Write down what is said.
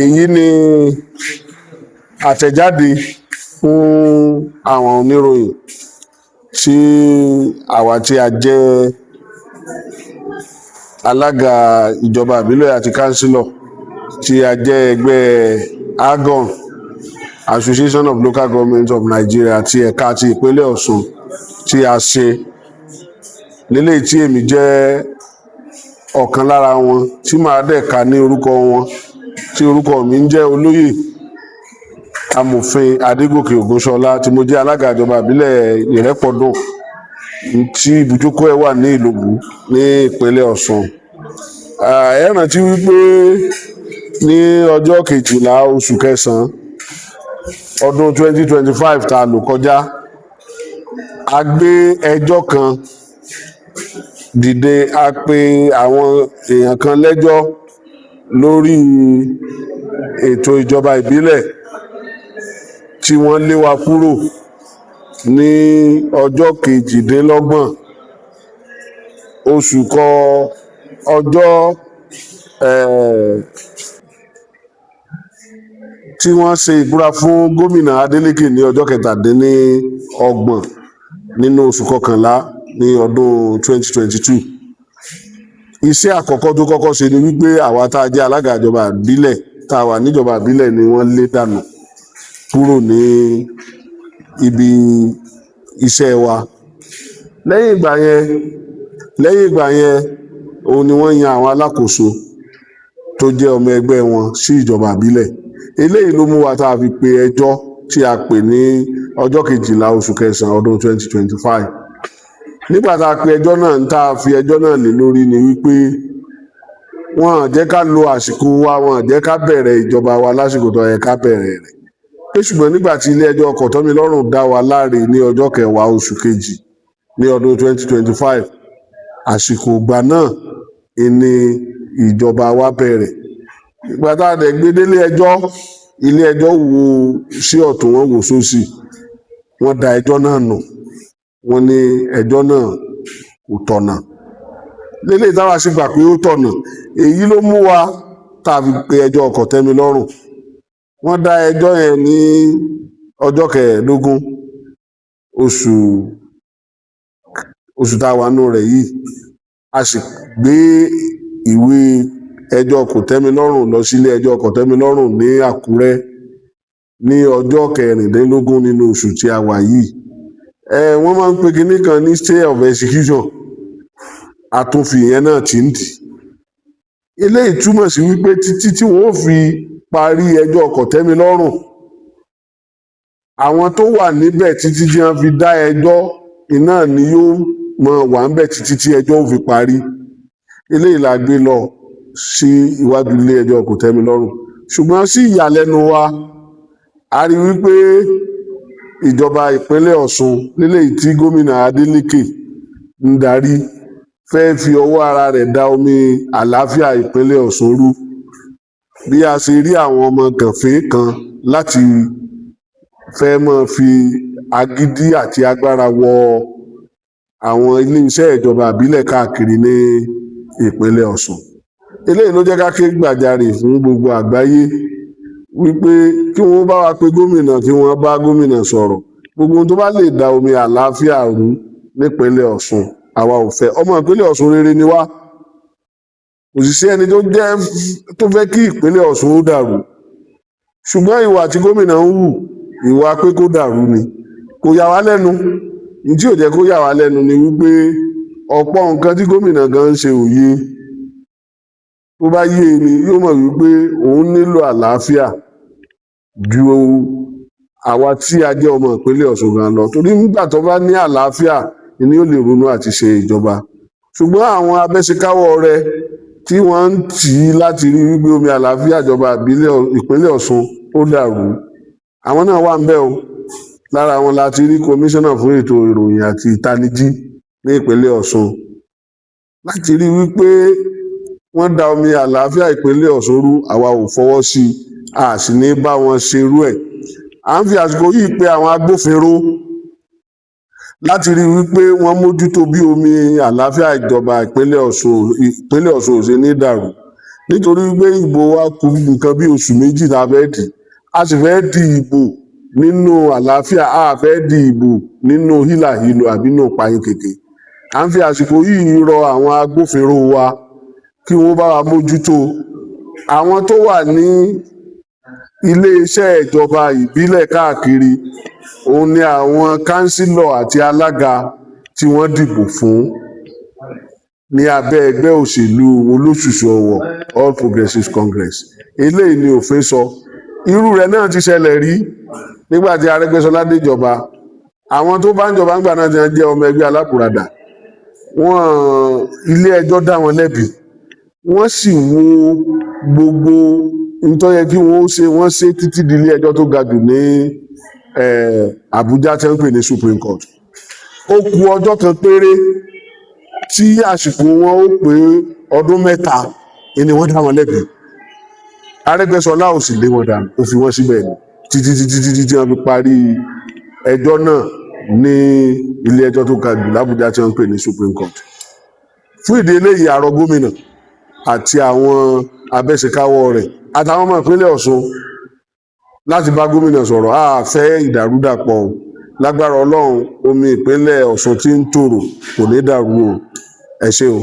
Èyí ni àtẹ̀jáde fún àwọn oníròyìn tí àwa tí a jẹ́ alága ìjọba ìbílẹ̀ àti kánsílọ̀ tí a jẹ́ ẹgbẹ́ AGON, Association of Local Governments of Nigeria ti ẹ̀ka ti ìpínlẹ̀ Ọ̀ṣun tí a ṣe lélẹ́yìí tí èmi jẹ́ ọ̀kan lára wọn tí màá dẹ̀ ka ní orúkọ wọn, tí orúkọ mi ń jẹ́ olóyè amòfin Adégòkè Ògúnṣọlá tí mo jẹ́ alága ìjọba ìbílẹ̀ Ìrẹ́pọ̀dùn tí ibùjókòó ẹ̀ wà ní Ìlóbù ní ìpínlẹ̀ Ọ̀ṣun. Ẹ rántí wípé ní ọjọ́ 12 oṣù kẹsàn-án ọdún 2025 tá a lò kọjá, a gbé ẹjọ́ kan dìde, a pe àwọn èèyàn kan lẹ́jọ́ lórí ètò ìjọba ìbílẹ̀ tí wọ́n lé wa kúrò ní ọjọ́ 28 oṣù ọjọ́ tí wọ́n ṣe ìbúra fún gómìnà Adeleke ní ọjọ́ 27 nínú oṣù kọkànlá ní ọdún 2022. Iṣẹ́ àkọ́kọ́ tó kọ́kọ́ ṣe ni wípé àwa tá a jẹ́ alága ìjọba ìbílẹ̀ tá a wà níjọba ìbílẹ̀ ni wọ́n lé dànù kúrò ní ibi iṣẹ́ wa. Lẹ́yìn ìgbà yẹn òun ni wọ́n yan àwọn alákòóso tó jẹ́ ọmọ ẹgbẹ́ wọn sí ìjọba ìbílẹ̀. Eléyìí ló mú wa tá a fi pe ẹjọ́ tí a pè ní ọjọ́ 12 oṣù kẹsàn-án ọdún 2025. Nígbà tá a pe ẹjọ́ náà, tá a fi ẹjọ́ náà lé lórí ni wípé wọ́n á jẹ́ ká lo àsìkò wa, wọ́n á jẹ́ ká bẹ̀rẹ̀ ìjọba wa lásìkò tó yẹ ká bẹ̀rẹ̀ rẹ̀. Ṣùgbọ́n nígbà tí ilé ẹjọ́ kòtẹ́milọ́rùn dá wa láre ní ọjọ́ 10 oṣù kejì ní ọdún 2025, àsìkò ìgbà náà ni ìjọba wa bẹ̀rẹ̀. Ìgbà tá a dẹ̀ gbé délé ẹjọ́, ilé ẹjọ́ wo sí ọ̀tún, wọ́n wò sósì, wọ́n da ẹjọ́ náà nù, wọ́n ní ẹjọ́ náà kò tọ̀nà. Lélẹ́yìí táwa sì gbà pé ó tọ̀nà. Èyí ló mú wa tá a fi pe ẹjọ́ kòtẹ́milọ́rùn. Wọ́n dá ẹjọ́ yẹn ní ọjọ́ 15 oṣù tá a wà nínú rẹ̀ yìí. A sì gbé ìwé ẹjọ́ kòtẹ́milọ́rùn lọ sílé ẹjọ́ kòtẹ́milọ́rùn ní Àkúrẹ́ ní ọjọ́ 16 nínú oṣù tí a wà yìí. Wọ́n máa ń pe kinní kan ní stay of execution, àtúnfi yẹn náà ti ń dì. Eléyìí túmọ̀ sí wípé títí tí wọ́n fi parí ẹjọ́ kòtẹ́milọ́rùn, àwọn tó wà níbẹ̀ títí tí wọ́n fi dá ẹjọ́ iná ni yóò mọ wà níbẹ̀ títí tí ẹjọ́ ò fi parí. Eléyìí la gbé lọ sí iwájú ilé ẹjọ́ kòtẹ́milọ́rùn. Ṣùgbọ́n sí ìyàlẹ́nu wa, a rí wípé ìjọba ìpínlẹ̀ Ọ̀ṣun lélẹ́yìí tí gómìnà Adeleke ń darí fẹ́ fi ọwọ́ ara rẹ̀ da omi àlàáfíà ìpínlẹ̀ Ọ̀ṣun rú. Bí a ṣe rí àwọn ọmọ gànfẹ́ kan láti fẹ́ máa fi agídí àti agbára wọ àwọn ilé-iṣẹ́ ìjọba ìbílẹ̀ káàkiri ní ìpínlẹ̀ Ọ̀ṣun. Eléyìí ló jẹ́ ká ké gbàjarè fún gbogbo àgbáyé wípé kí wọ́n bá wa pe gómìnà, kí wọ́n bá gómìnà sọ̀rọ̀. Gbogbo ohun tó bá lè da omi àlàáfíà rú nípínlẹ̀ Ọ̀ṣun àwa ò fẹ́. Ọmọ ìpínlẹ̀ Ọ̀ṣun rere ni wá. Kò sì sí ẹni tó fẹ́ kí ìpínlẹ̀ Ọ̀ṣun ó dàrú. Ṣùgbọ́n ìwà tí gómìnà ń hù, ìwà pé kó dàrú ni. Kò yà wá lẹ́nu. Ní tí ò jẹ́ kó yà wá lẹ́nu ni wípé ọ̀pọ̀ nǹkan tí gómìnà gan ń ṣe òye. Tó bá yé ni yóò mọ̀ wípé òun nílò àlàáfíà ju àwa tí a jẹ́ ọmọ ìpínlẹ̀ Ọ̀ṣun gan lọ. Torí nígbà tó bá ní àlàáfíà ni ó lè ronú àti ṣe ìjọba. Ṣùgbọ́n àwọn abẹ́ṣekáwọ́ rẹ̀ tí wọ́n ń tì í láti rí wípé omi àlàáfíà ìjọba ìpínlẹ̀ Ọ̀ṣun ó dàrú, àwọn náà wà ń bẹ̀ o. Lára wọn la ti rí kọmíṣánná fún ètò ìròyìn àti ìtanijí ní ìpínlẹ̀ Ọ̀ṣun, láti rí wípé wọ́n da omi àlàáfíà ìpínlẹ̀ Ọ̀ṣun rú. Àwa ò fọwọ́ sí i, a sì ní bá wọn ṣerú ẹ̀. À ń fi àsìkò yìí pe àwọn agbófinró láti rí wípé wọ́n mójútó bí omi àlàáfíà ìjọba ìpínlẹ̀ Ọ̀ṣun ò ṣe ní dàrú. nítorí pé ìbò wa kù nǹkan bí oṣù méjì tá a fẹ́ dì a sì fẹ́ di ìbò nínú àlàáfíà a fẹ́ di ìbò nínú hílàhílo àbí nínú payín kéke à ń fi àsìkò yìí rọ àwọn agbófinró wa kí wọ́n bá wa mójútó àwọn tó wà ní iléeṣẹ́ ìjọba ìbílẹ̀ káàkiri òun ni àwọn kánsílọ̀ àti alága tí wọ́n dìbò fún ní abẹ́ ẹgbẹ́ òṣèlú olóṣùṣù ọwọ̀ All Progressives Congress eléyìí ni òfin sọ irú rẹ̀ náà ti ṣẹlẹ̀ rí nígbà tí Arẹ́gbẹ́ṣọlá déjọba àwọn tó bá ń jọba ńgbà náà ti jẹ́ ọmọ ẹgbẹ́ alábùradà wọn ilé ẹjọ́ dá wọn lẹ́bi wọ́n sì wo gbogbo nítorí yẹ kí wọ́n ṣe títí di ilé ẹjọ́ tó ga jù ní Àbújá tí wọ́n ń pè ní Supreme Court ó kù ọjọ́ kan péré tí àsìkò wọn ó pé ọdún mẹ́ta ni wọ́n dá wọn lẹ́bi Arẹ́gbẹ́ṣọlá ò sì lé wọn dànù ó fi wọ́n síbẹ̀ ni títí tí wọ́n fi parí ẹjọ́ náà ní ilé ẹjọ́ tó ga jù l'Àbújá tí wọ́n ń pè ní Supreme Court fún ìdí eléyìí àrọ gómìnà àti àwọn abẹ́sẹ̀káwọ́ rẹ̀ àtàwọn ọmọ ìpínlẹ̀ Ọ̀ṣun láti bá gómìnà sọ̀rọ̀ a fẹ́ ìdàrúdàpọ̀ lágbára Ọlọ́run omi ìpínlẹ̀ Ọ̀ṣun tí ń tòrò kò ní dàrú o ẹ ṣé o.